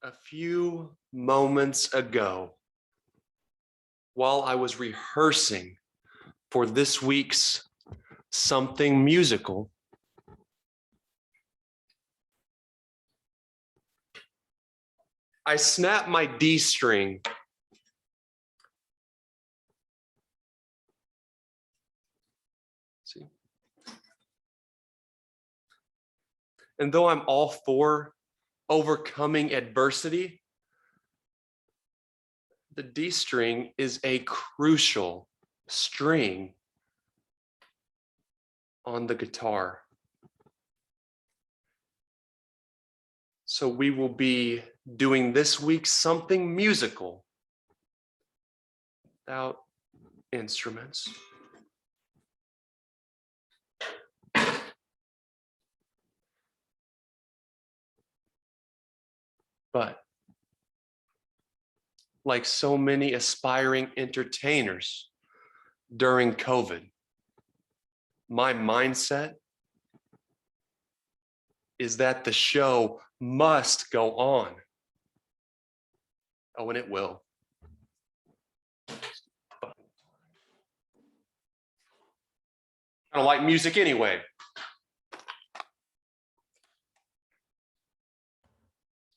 A few moments ago, while I was rehearsing for this week's something musical, I snapped my D string and though I'm all for overcoming adversity, the D string is a crucial string on the guitar. So we will be doing this week's something musical without instruments. But like so many aspiring entertainers during COVID, my mindset is that the show must go on. Oh, and it will. I don't like music anyway.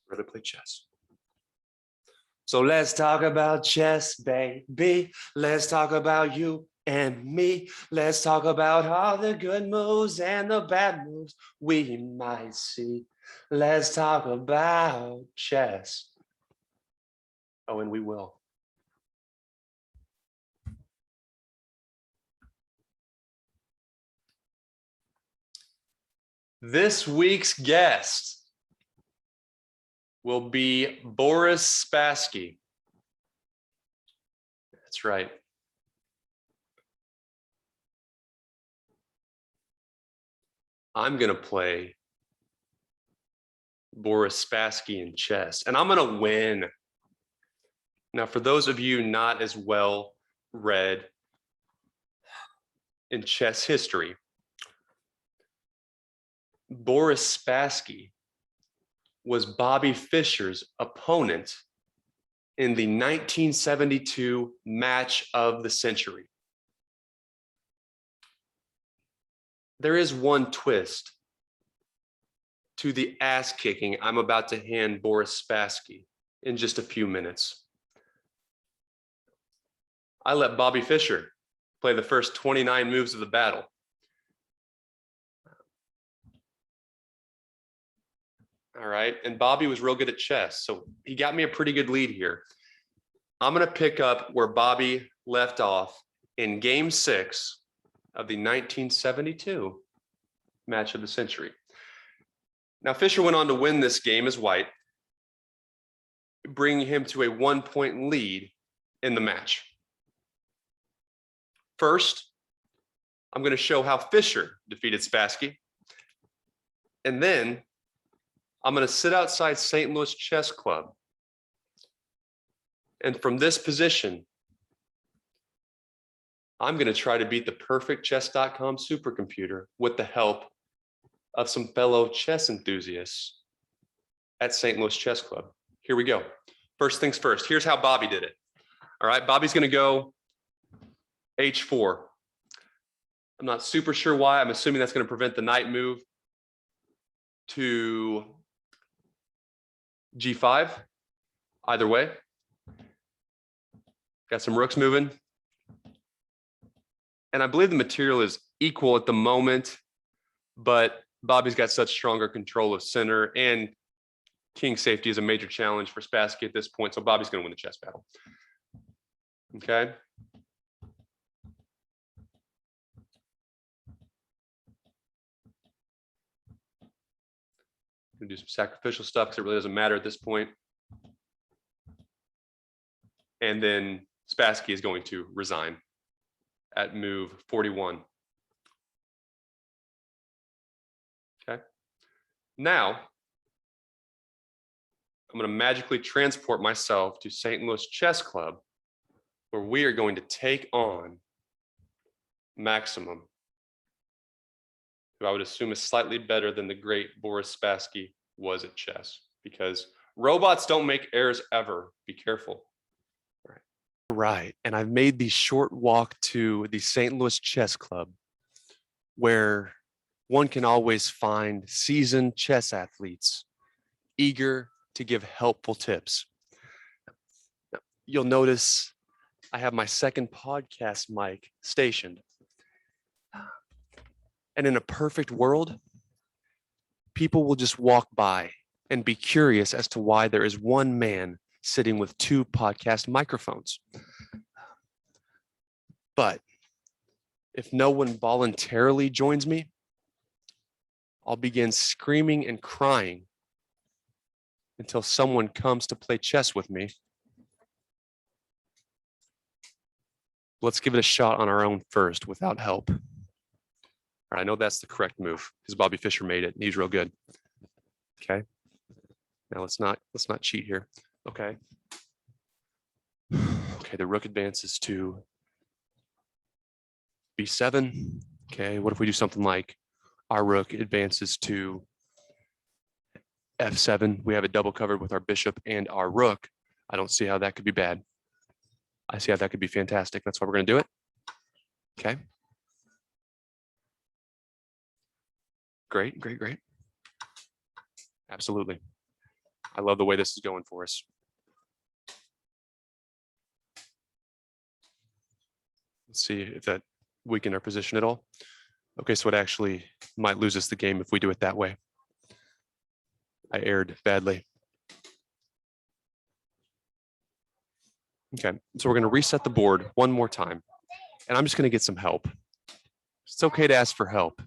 I'd rather play chess. So let's talk about chess, baby. Let's talk about you and me. Let's talk about all the good moves and the bad moves we might see. Let's talk about chess. Oh, and we will. This week's guest will be Boris Spassky. That's right. I'm going to play Boris Spassky in chess, and I'm going to win. Now, for those of you not as well read in chess history, Boris Spassky was Bobby Fischer's opponent in the 1972 match of the century. There is one twist to the ass kicking I'm about to hand Boris Spassky in just a few minutes. I let Bobby Fischer play the first 29 moves of the battle. All right, and Bobby was real good at chess, so he got me a pretty good lead here. I'm going to pick up where Bobby left off in Game 6 of the 1972 match of the century. Now, Fischer went on to win this game as white, bringing him to a 1-point lead in the match. First, I'm going to show how Fischer defeated Spassky, and then I'm going to sit outside St. Louis Chess Club. And from this position, I'm going to try to beat the perfect chess.com supercomputer with the help of some fellow chess enthusiasts at St. Louis Chess Club. Here we go. First things first. Here's how Bobby did it. All right, Bobby's going to go H4. I'm not super sure why. I'm assuming that's going to prevent the knight move to G5. Either way. Got some rooks moving. And I believe the material is equal at the moment, but Bobby's got such stronger control of center, and king safety is a major challenge for Spassky at this point, so Bobby's going to win the chess battle. Okay. Gonna do some sacrificial stuff because it really doesn't matter at this point. And then Spassky is going to resign at move 41. Okay. Now, I'm going to magically transport myself to St. Louis Chess Club, where we are going to take on Maximum, who I would assume is slightly better than the great Boris Spassky was at chess, because Robots don't make errors ever. Be careful. All right. Right. And I've made the short walk to the St. Louis Chess Club, where one can always find seasoned chess athletes eager to give helpful tips. You'll notice I have my second podcast mic stationed. And in a perfect world, people will just walk by and be curious as to why there is one man sitting with two podcast microphones. But if no one voluntarily joins me, I'll begin screaming and crying until someone comes to play chess with me. Let's give it a shot on our own first without help. All right, I know that's the correct move because Bobby Fischer made it and he's real good. Okay. Now let's not cheat here. Okay. Okay, the rook advances to b7. Okay, what if we do something like our rook advances to f7? We have it double covered with our bishop and our rook. I don't see how that could be bad. I see how that could be fantastic. That's why we're going to do it. Okay. Great, great, great. Absolutely. I love the way this is going for us. Let's see if that weakened our position at all. Okay, so it actually might lose us the game if we do it that way. I erred badly. Okay, so we're going to reset the board one more time, and I'm just going to get some help. It's okay to ask for help.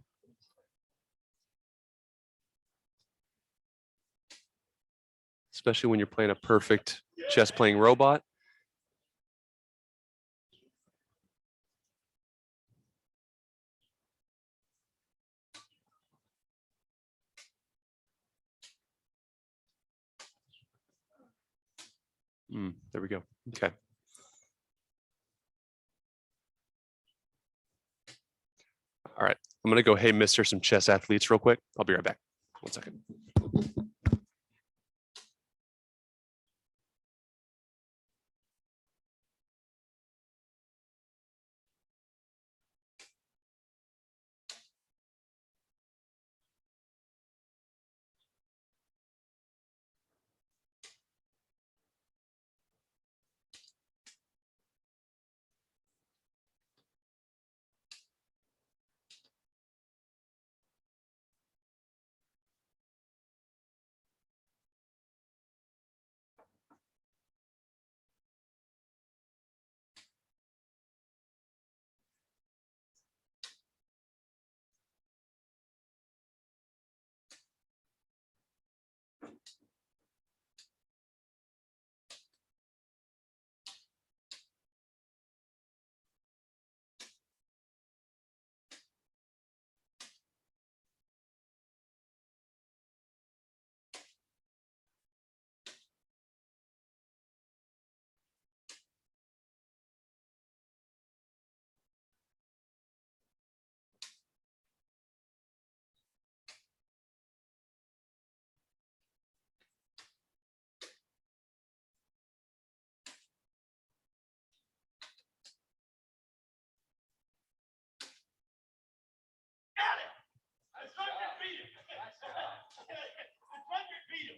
Especially when you're playing a perfect chess playing robot. There we go. Okay. All right. I'm going to go, hey, mister, some chess athletes real quick. I'll be right back. 1 second.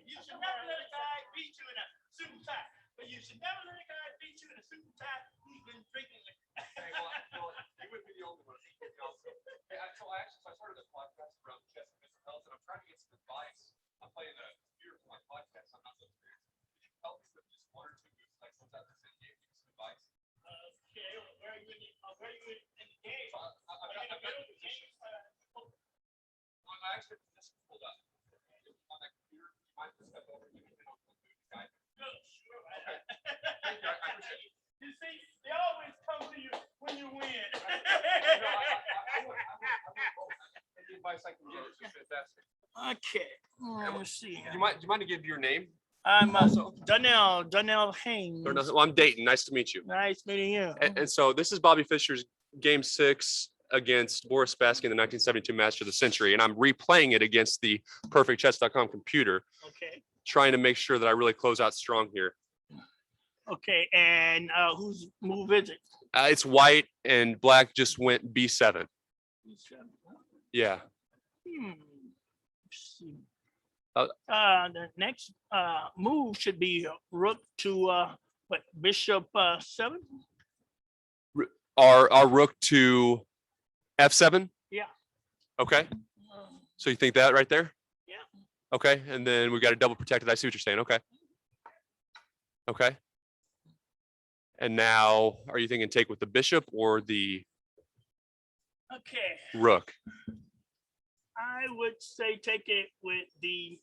You should never let a guy beat you in a suit and tie who's been drinking. Hey, well, you wouldn't be the only one. Hey, I started a podcast around chess and mental health, and I'm trying to get some advice. I'm playing a computer for my podcast. I'm not so experienced. Could you help me with just one or two moves, like sometimes I send you some advice? Okay, where are you in the game? So I've got a middle position. I actually have this pulled up on that computer. You might just step over and give me a move guide. Sure. Okay. Thank you. I appreciate it. You see, they always come to you when you win. I want both. The advice I can get is just fantastic. Okay. Let's see. Do you mind to give your name? I'm Darnell Haynes. Well, I'm Dayton. Nice to meet you. Nice meeting you. And so this is Bobby Fischer's game 6 against Boris Spassky in the 1972 Master of the Century, and I'm replaying it against the perfectchess.com computer. Okay. trying to make sure that I really close out strong here. Okay, and whose move is it? It's white and black just went B7. Yeah. Hmm. Let's see. Uh, The next move should be rook to what, bishop 7? Our rook to F7. Yeah. Okay. So you think that right there? Yeah. Okay. And then we've got a double protected. I see what you're saying. Okay. Okay. And now, are you thinking take with the bishop or the Okay, rook? I would say take it with the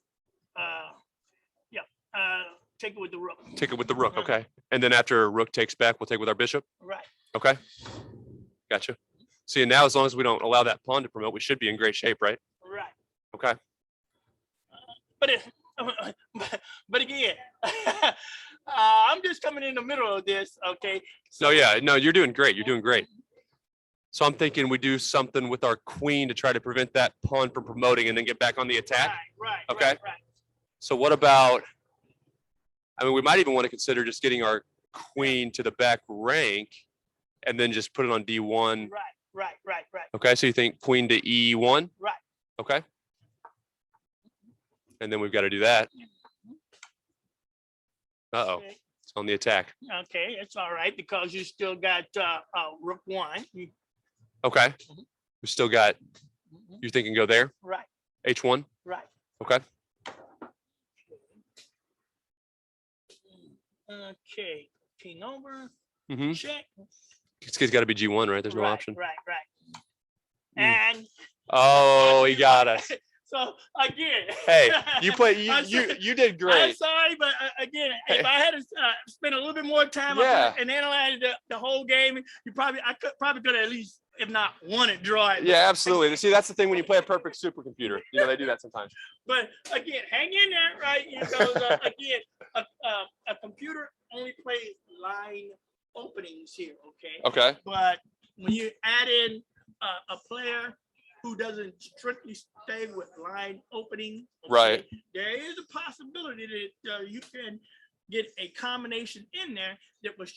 take it with the rook. Take it with the rook. Okay. And then after rook takes back, we'll take with our bishop. Right. Okay. Gotcha. See, and now as long as we don't allow that pawn to promote, we should be in great shape, right? Right. Okay. But it, but again, I'm just coming in the middle of this. Okay. No, yeah, no, you're doing great. You're doing great. So I'm thinking we do something with our queen to try to prevent that pawn from promoting and then get back on the attack. Right. Okay. Right. So what about, I mean, we might even want to consider just getting our queen to the back rank and then just put it on D1. Right. Okay, so you think queen to E1? Right. Okay. And then we've got to do that. Uh-oh, Okay. it's on the attack. Okay, it's all right because you still got rook 1. Okay. We still got, you're thinking go there? Right. H1? Right. Okay. Okay. King over. Mm-hmm. Check. It's got to be G1, right? There's no Right, option. Right. Mm. And Oh, he got us. so again. Hey, you did I'm great. sorry, but again, Hey. if I had to spend a little bit more time Yeah. and analyze the whole game, I could at least, if not won it, draw it. Yeah, absolutely. See, that's the thing when you play a perfect supercomputer. You know, they do that sometimes. But again, hang in there, right? Because again, a computer only plays line openings here, okay? Okay. But when you add in a player who doesn't strictly stay with line opening, okay, Right. there is a possibility that you can get a combination in there that was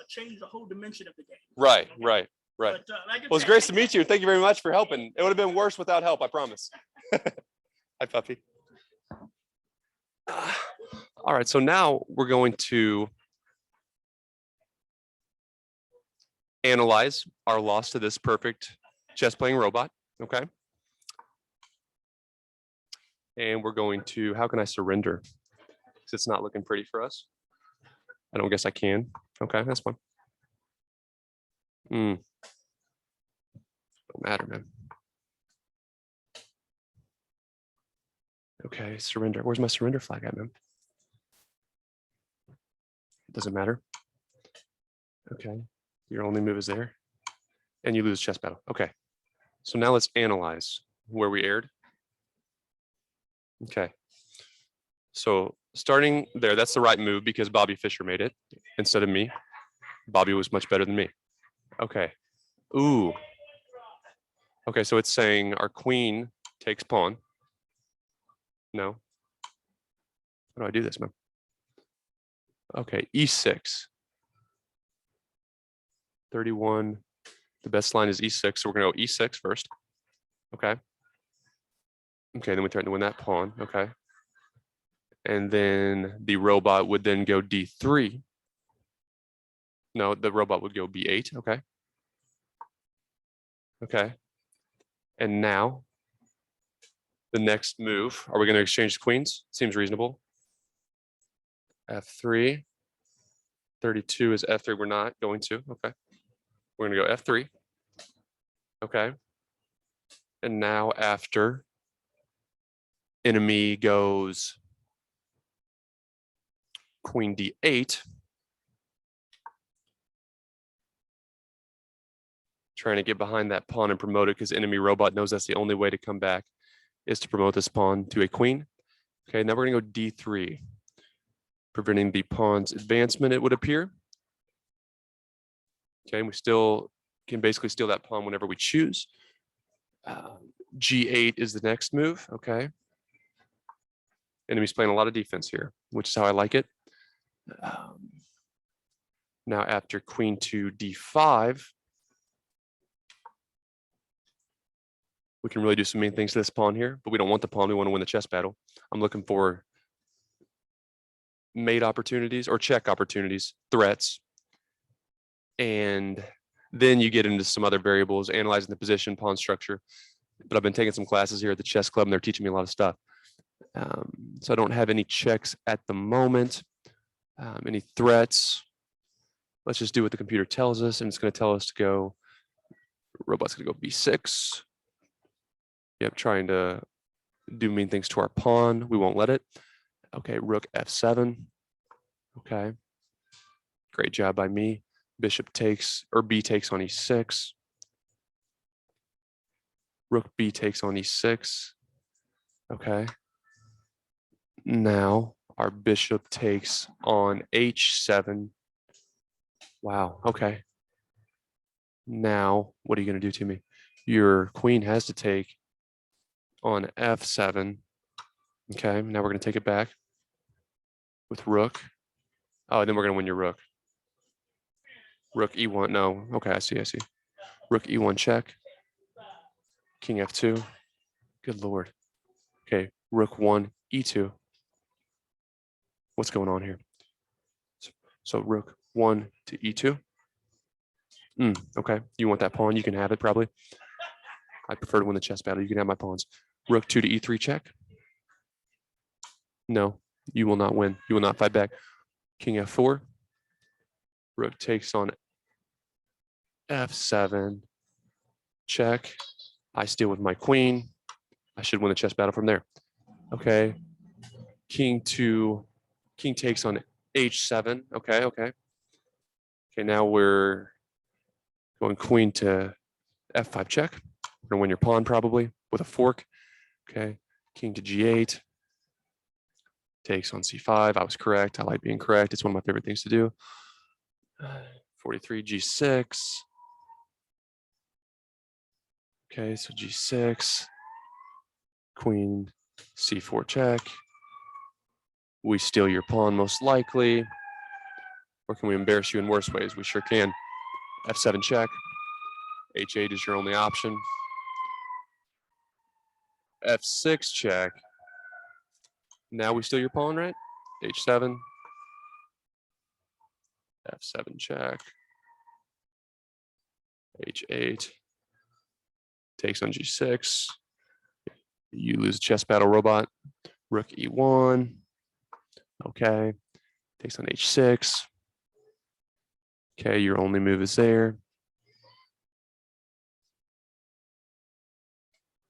change the whole dimension of the game. Right, Okay? right, right. But, like I Well, it's said, great to meet you. Thank you very much for helping. It would have been worse without help, I promise. Hi, puppy. All right, so now we're going to analyze our loss to this perfect chess playing robot, okay? And we're going to, how can I surrender? Because it's not looking pretty for us. I don't guess I can. Okay, that's fine. Don't matter, man. Okay, surrender. Where's my surrender flag at, man? It doesn't matter. Okay, your only move is there. And you lose chess battle. Okay, so now let's analyze where we erred. Okay, so starting there, that's the right move because Bobby Fischer made it instead of me. Bobby was much better than me. Okay, ooh. Okay, so it's saying our queen takes pawn. No. How do I do this, man? Okay, E6. 31. The best line is E6, so we're gonna go E6 first. Okay. Okay, then we threaten to win that pawn. Okay. And then the robot would then go D3. No, the robot would go B8. Okay. Okay. And now the next move, are we going to exchange queens? Seems reasonable. F3. 32 is F3. We're not going to. Okay. We're going to go F3. Okay. And now after enemy goes queen D8. Trying to get behind that pawn and promote it because enemy robot knows that's the only way to come back is to promote this pawn to a queen. Okay, now we're gonna go D3, preventing the pawn's advancement, it would appear. Okay, and we still can basically steal that pawn whenever we choose. G8 is the next move, okay. Enemy's playing a lot of defense here, which is how I like it. Now after queen to d5, we can really do some mean things to this pawn here, but we don't want the pawn. We want to win the chess battle. I'm looking for mate opportunities or check opportunities, threats. And then you get into some other variables, analyzing the position, pawn structure. But I've been taking some classes here at the chess club and they're teaching me a lot of stuff. So I don't have any checks at the moment, any threats. Let's just do what the computer tells us. And it's going to tell us to go, robot's going to go b6. Yep, trying to do mean things to our pawn. We won't let it. Okay, rook f7. Okay, great job by me. Bishop takes, or b takes on e6. Rook b takes on e6. Okay. Now our bishop takes on h7. Wow, okay. Now, what are you going to do to me? Your queen has to take on f7. Okay, now we're going to take it back with rook. Oh, then we're going to win your rook. Rook e1. No, okay, I see. Rook e1 check. King f2. Good lord. Okay, rook 1 e2. What's going on here? So rook 1 to e2. Okay, you want that pawn? You can have it probably. I prefer to win the chess battle. You can have my pawns. Rook 2 to e3 check. No, you will not win. You will not fight back. King f4. Rook takes on f7. Check. I steal with my queen. I should win the chess battle from there. Okay. King takes on h7. Okay. Okay, now we're going queen to f5 check. We're gonna win your pawn probably with a fork. Okay. King to g8. Takes on c5. I was correct. I like being correct. It's one of my favorite things to do. 43 g6. Okay, so g6. Queen c4 check. We steal your pawn most likely. Or can we embarrass you in worse ways? We sure can. f7 check. h8 is your only option. f6 check. Now we steal your pawn, right? h7. f7 check. h8. Takes on g6. You lose a chess battle, robot. Rook e1. Okay. Takes on h6. Okay, your only move is there.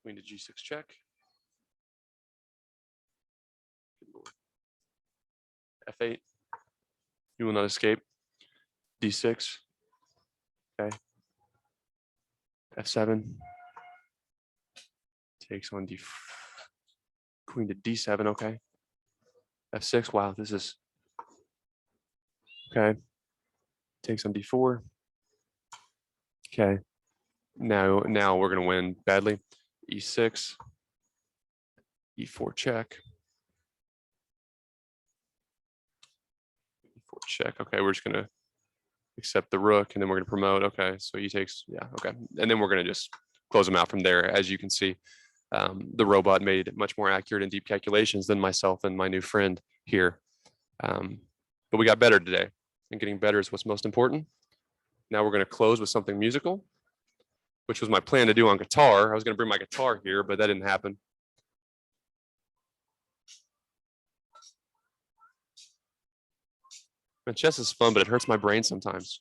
Queen to g6 check. f8. You will not escape. d6. Okay. f7. Takes on queen to d7. Okay. f6. Wow, this is okay. Takes on d4. Okay. Now we're gonna win badly. e6. e4 check. e4 check. Okay, we're just gonna accept the rook and then we're gonna promote. Okay, so he takes, yeah, okay. And then we're gonna just close him out from there. As you can see, the robot made much more accurate and deep calculations than myself and my new friend here. But we got better today, and getting better is what's most important. Now we're gonna close with something musical, which was my plan to do on guitar. I was gonna bring my guitar here, but that didn't happen. Man, chess is fun, but it hurts my brain sometimes.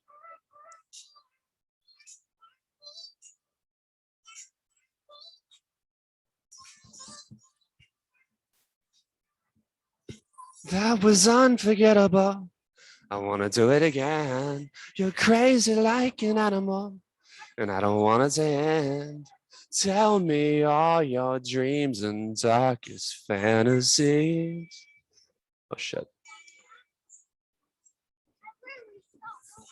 That was unforgettable. I want to do it again. You're crazy like an animal, and I don't want it to end. Tell me all your dreams and darkest fantasies. Oh, shit.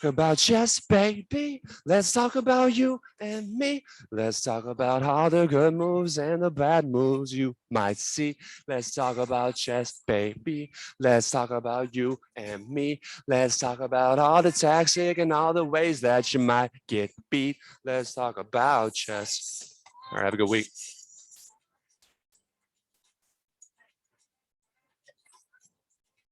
about chess, baby. Let's talk about you and me. Let's talk about all the good moves and the bad moves you might see. Let's talk about chess, baby. Let's talk about you and me. Let's talk about all the tactic and all the ways that you might get beat. Let's talk about chess. All right, have a good week.